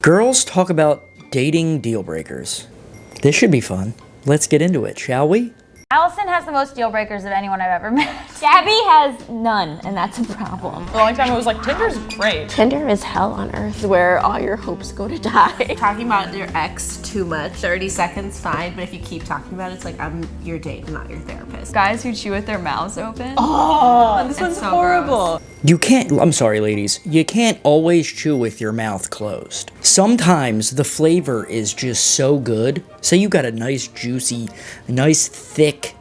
Girls talk about dating deal breakers. This should be fun. Let's get into it, shall we? Allison has the most deal breakers of anyone I've ever met. Gabby has none, and that's a problem. For a long time, I was like, Tinder's great. Tinder is hell on earth, where all your hopes go to die. Talking about your ex too much, 30 seconds, fine, but if you keep talking about it, it's like, I'm your date, not your therapist. Guys who chew with their mouths open. Oh, this one's so horrible. You can't, I'm sorry ladies, you can't always chew with your mouth closed. Sometimes the flavor is just so good. Say you got a nice juicy, nice thick,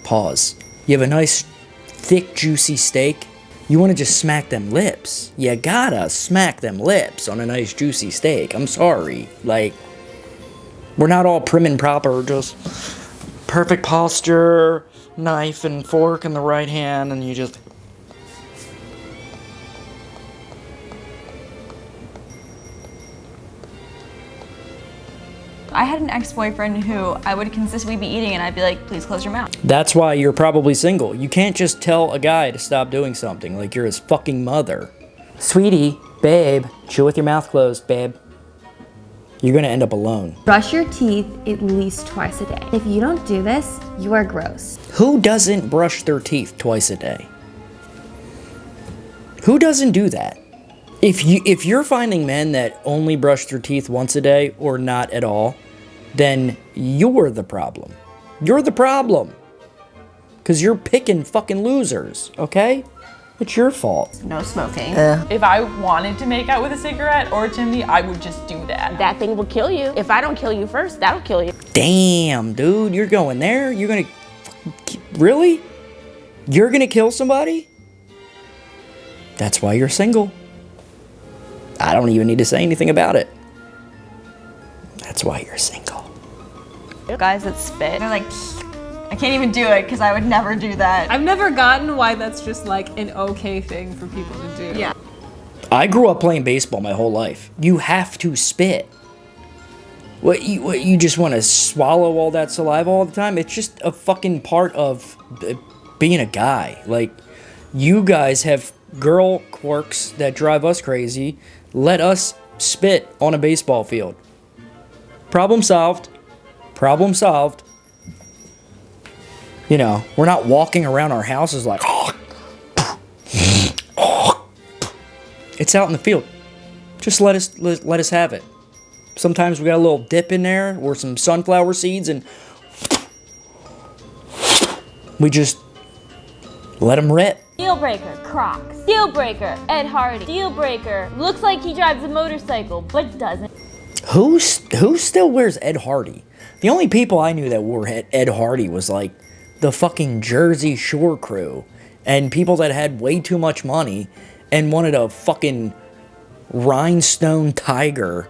pause. You have a nice thick juicy steak. You want to just smack them lips. You gotta smack them lips on a nice juicy steak. I'm sorry. Like, we're not all prim and proper, just perfect posture, knife and fork in the right hand, and you just... I had an ex-boyfriend who I would consistently be eating and I'd be like, please close your mouth. That's why you're probably single. You can't just tell a guy to stop doing something like you're his fucking mother. Sweetie, babe, chew with your mouth closed, babe. You're gonna end up alone. Brush your teeth at least twice a day. If you don't do this, you are gross. Who doesn't brush their teeth twice a day? Who doesn't do that? If you're finding men that only brush their teeth once a day or not at all, then you're the problem. You're the problem. Because you're picking fucking losers, okay? It's your fault. No smoking. If I wanted to make out with a cigarette or a chimney, I would just do that. That thing will kill you. If I don't kill you first, that'll kill you. Damn, dude, you're going there? You're gonna... Really? You're gonna kill somebody? That's why you're single. I don't even need to say anything about it. That's why you're single. Guys that spit, they're like, I can't even do it because I would never do that. I've never gotten why that's just like an okay thing for people to do. Yeah. I grew up playing baseball my whole life. You have to spit. What you just want to swallow all that saliva all the time? It's just a fucking part of being a guy. Like, you guys have girl quirks that drive us crazy. Let us spit on a baseball field. Problem solved. Problem solved. You know, we're not walking around our houses like... It's out in the field. Just let us have it. Sometimes we got a little dip in there or some sunflower seeds and... we just let them rip. Deal breaker, Crocs. Deal breaker, Ed Hardy. Deal breaker, looks like he drives a motorcycle, but doesn't. Who still wears Ed Hardy? The only people I knew that wore Ed Hardy was like the fucking Jersey Shore crew and people that had way too much money and wanted a fucking rhinestone tiger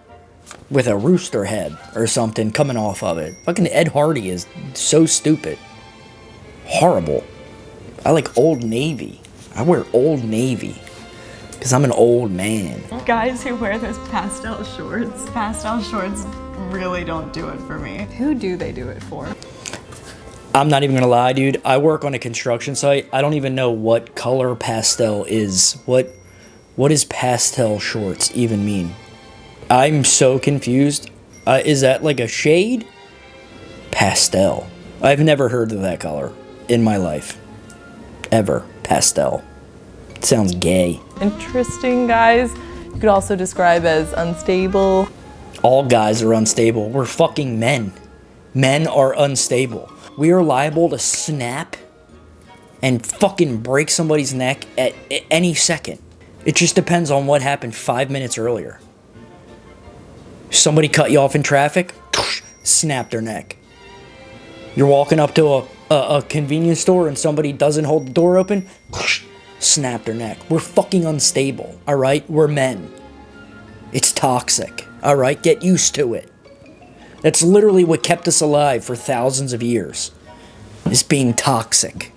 with a rooster head or something coming off of it. Fucking Ed Hardy is so stupid. Horrible. I like Old Navy. I wear Old Navy because I'm an old man. Guys who wear those pastel shorts really don't do it for me. Who do they do it for? I'm not even gonna lie, dude. I work on a construction site. I don't even know what color pastel is. What does pastel shorts even mean? I'm so confused. Is that like a shade? Pastel. I've never heard of that color in my life. Ever. Pastel. It sounds gay. Interesting, guys. You could also describe as unstable. All guys are unstable. We're fucking men. Men are unstable. We are liable to snap and fucking break somebody's neck at any second. It just depends on what happened 5 minutes earlier. Somebody cut you off in traffic, snap their neck. You're walking up to a convenience store and somebody doesn't hold the door open, snap their neck. We're fucking unstable, all right? We're men. It's toxic, all right? Get used to it. That's literally what kept us alive for thousands of years, is being toxic.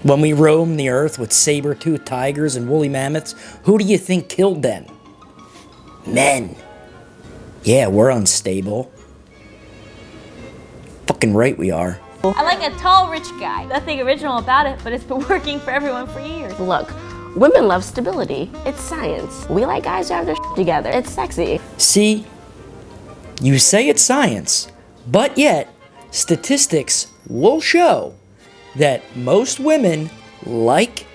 When we roamed the earth with saber-toothed tigers and woolly mammoths, who do you think killed them? Men. Yeah, we're unstable. Fucking right we are. I like a tall, rich guy. Nothing original about it, but it's been working for everyone for years. Look, Women love stability. It's science. We like guys who have their shit together. It's sexy. See, you say it's science, but yet statistics will show that most women like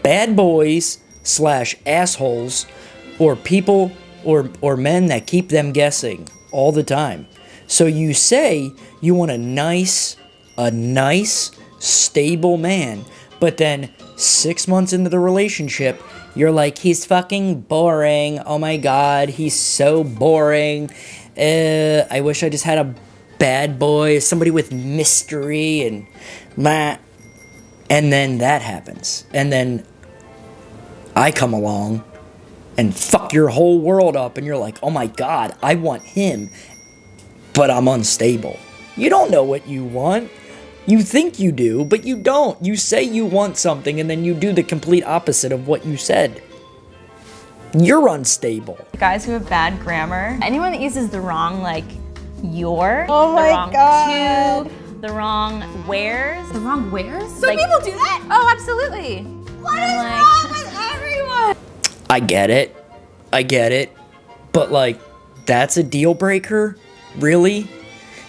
bad boys / assholes or people or men that keep them guessing all the time. So you say you want a nice, stable man, but then 6 months into the relationship, you're like, he's fucking boring. Oh my God, he's so boring. I wish I just had a bad boy, somebody with mystery and then that happens. And then I come along and fuck your whole world up and you're like, oh my God, I want him, but I'm unstable. You don't know what you want. You think you do, but you don't. You say you want something and then you do the complete opposite of what you said. You're unstable. Guys who have bad grammar. Anyone that uses the wrong, like, your. Oh my the wrong God. to, the wrong where's. The wrong where's? Some people do that? Oh, absolutely. What is wrong with everyone? I get it. But like, that's a deal breaker? Really?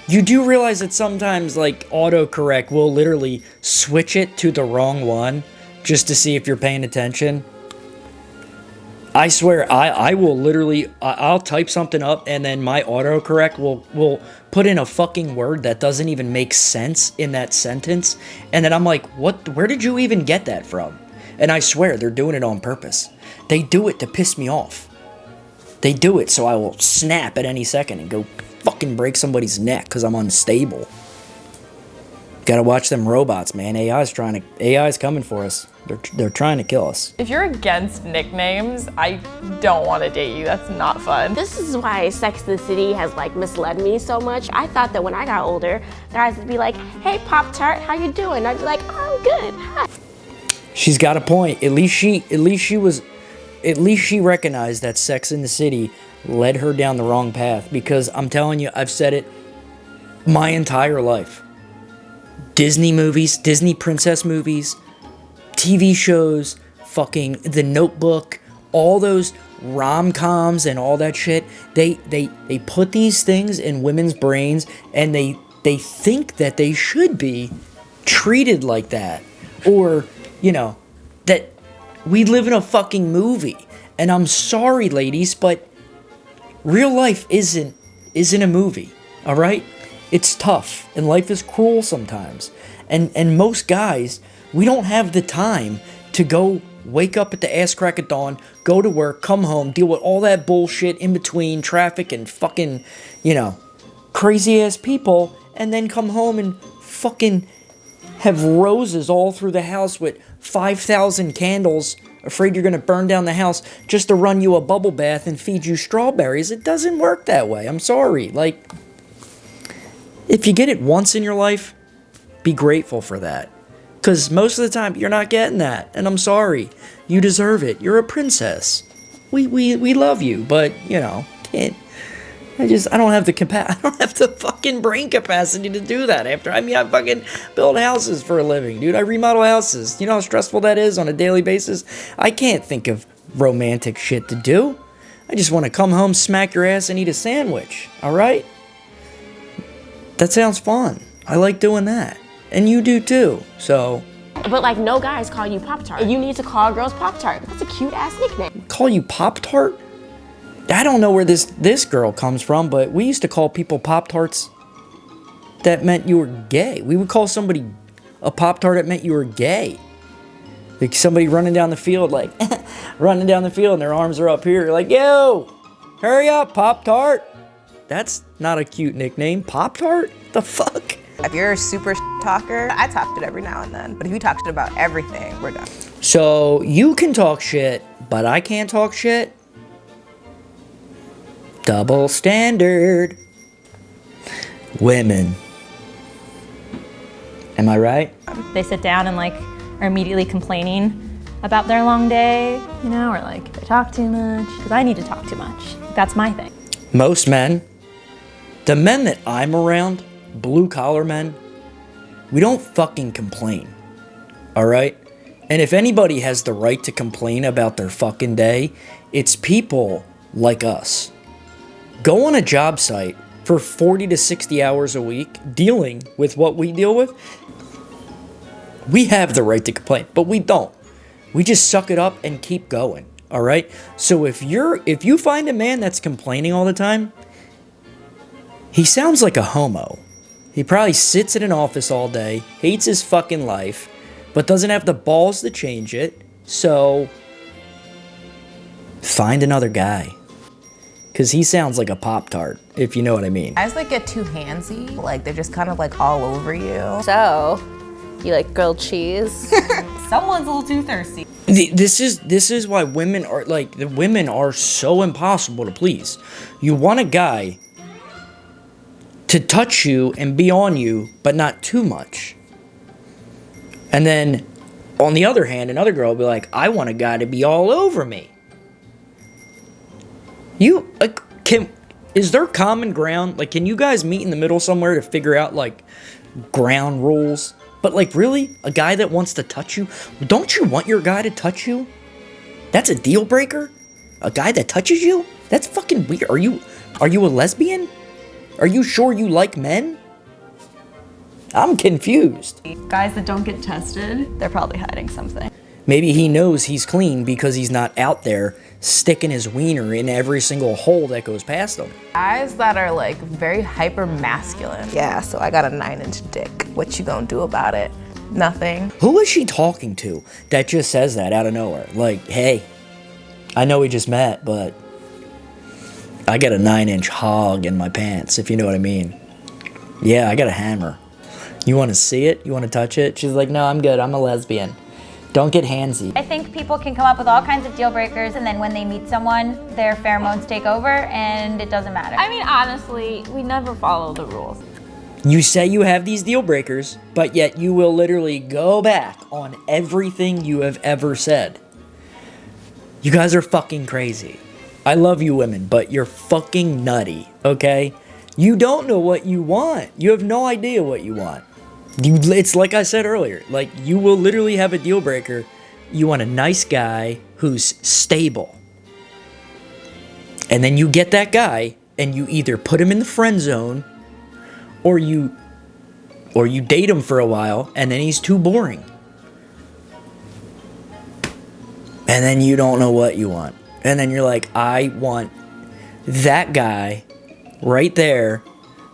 You do realize that sometimes like autocorrect will literally switch it to the wrong one just to see if you're paying attention? I swear, I will literally, I'll type something up and then my autocorrect will put in a fucking word that doesn't even make sense in that sentence. And then I'm like, where did you even get that from? And I swear, they're doing it on purpose. They do it to piss me off. They do it so I will snap at any second and go fucking break somebody's neck because I'm unstable. Gotta watch them robots, man. AI's coming for us. They're trying to kill us. If you're against nicknames, I don't want to date you. That's not fun. This is why Sex and the City has like misled me so much. I thought that when I got older, guys would be like, hey, Pop-Tart, how you doing? I'd be like, oh, I'm good, hi. She's got a point. At least she recognized that Sex in the City led her down the wrong path, because I'm telling you, I've said it my entire life. Disney movies, Disney princess movies, TV shows, fucking The Notebook, all those rom-coms and all that shit, they put these things in women's brains and they think that they should be treated like that. Or, you know, that we live in a fucking movie. And I'm sorry, ladies, but real life isn't a movie, all right? It's tough, and life is cruel sometimes. And most guys, we don't have the time to go wake up at the ass crack of dawn, go to work, come home, deal with all that bullshit in between traffic and fucking, you know, crazy ass people, and then come home and fucking have roses all through the house with 5,000 candles, afraid you're gonna burn down the house just to run you a bubble bath and feed you strawberries. It doesn't work that way. I'm sorry. Like, if you get it once in your life, be grateful for that. Because most of the time, you're not getting that. And I'm sorry. You deserve it. You're a princess. We love you, but, you know, I don't have the fucking brain capacity to do that after. I fucking build houses for a living, dude. I remodel houses. You know how stressful that is on a daily basis? I can't think of romantic shit to do. I just want to come home, smack your ass, and eat a sandwich. All right? That sounds fun. I like doing that. And you do too, so. But like, no guys call you Pop-Tart. You need to call girls Pop-Tart. That's a cute ass nickname. Call you Pop-Tart? I don't know where this girl comes from, but we used to call people Pop-Tarts that meant you were gay. We would call somebody a Pop-Tart that meant you were gay. Like somebody running down the field, like, running down the field and their arms are up here. You're like, yo, hurry up, Pop-Tart. That's not a cute nickname. Pop-Tart? The fuck? If you're a super talker, I talk shit every now and then. But if you talk shit about everything, we're done. So you can talk shit, but I can't talk shit? Double standard. Women. Am I right? They sit down and like are immediately complaining about their long day, you know, or like they talk too much, because I need to talk too much. That's my thing. Most men, the men that I'm around, blue collar men, we don't fucking complain. All right? And if anybody has the right to complain about their fucking day, it's people like us. Go on a job site for 40 to 60 hours a week dealing with what we deal with. We have the right to complain, but we don't. We just suck it up and keep going, all right? So if you find a man that's complaining all the time, he sounds like a homo. He probably sits in an office all day, hates his fucking life, but doesn't have the balls to change it. So find another guy. Because he sounds like a Pop-Tart, if you know what I mean. Guys like get too handsy, like they're just kind of like all over you. So, you like grilled cheese? Someone's a little too thirsty. This is why women are like, the women are so impossible to please. You want a guy to touch you and be on you, but not too much. And then, on the other hand, another girl will be like, I want a guy to be all over me. You, like, is there common ground? Like, can you guys meet in the middle somewhere to figure out, like, ground rules? But, like, really? A guy that wants to touch you? Don't you want your guy to touch you? That's a deal breaker? A guy that touches you? That's fucking weird. Are you a lesbian? Are you sure you like men? I'm confused. Guys that don't get tested, they're probably hiding something. Maybe he knows he's clean because he's not out there sticking his wiener in every single hole that goes past him. Guys that are like very hyper masculine. Yeah, so I got a 9-inch dick. What you gonna do about it? Nothing. Who is she talking to that just says that out of nowhere? Like, hey, I know we just met, but I got a 9-inch hog in my pants, if you know what I mean. Yeah, I got a hammer. You want to see it? You want to touch it? She's like, no, I'm good. I'm a lesbian. Don't get handsy. I think people can come up with all kinds of deal breakers, and then when they meet someone, their pheromones take over and it doesn't matter. I mean, honestly, we never follow the rules. You say you have these deal breakers, but yet you will literally go back on everything you have ever said. You guys are fucking crazy. I love you women, but you're fucking nutty, okay? You don't know what you want. You have no idea what you want. It's like I said earlier, like you will literally have a deal breaker. You want a nice guy who's stable. And then you get that guy and you either put him in the friend zone or you date him for a while and then he's too boring. And then you don't know what you want. And then you're like, I want that guy right there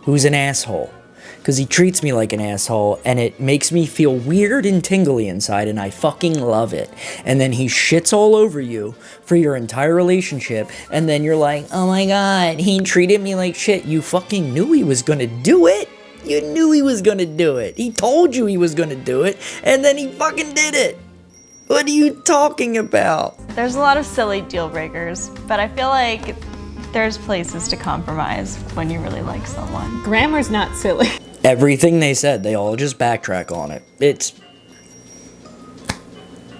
who's an asshole. Because he treats me like an asshole, and it makes me feel weird and tingly inside, and I fucking love it. And then he shits all over you for your entire relationship, and then you're like, oh my god, he treated me like shit. You fucking knew he was gonna do it. You knew he was gonna do it. He told you he was gonna do it, and then he fucking did it. What are you talking about? There's a lot of silly deal breakers, but I feel like there's places to compromise when you really like someone. Grammar's not silly. Everything they said, they all just backtrack on it. It's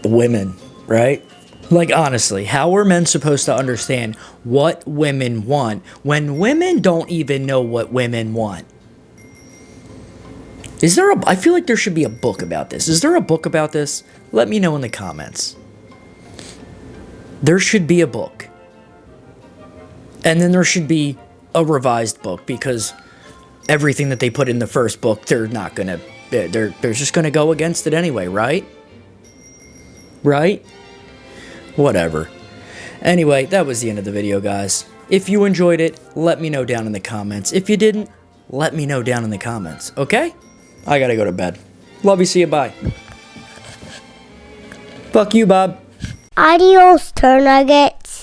women, right? Like, honestly, how are men supposed to understand what women want when women don't even know what women want? I feel like there should be a book about this. Is there a book about this? Let me know in the comments. There should be a book. And then there should be a revised book, because everything that they put in the first book, they're just gonna go against it anyway, right? Right? Whatever. Anyway, that was the end of the video, guys. If you enjoyed it, let me know down in the comments. If you didn't, let me know down in the comments, okay? I gotta go to bed. Love you, see you, bye. Fuck you, Bob. Adios, Turnugget.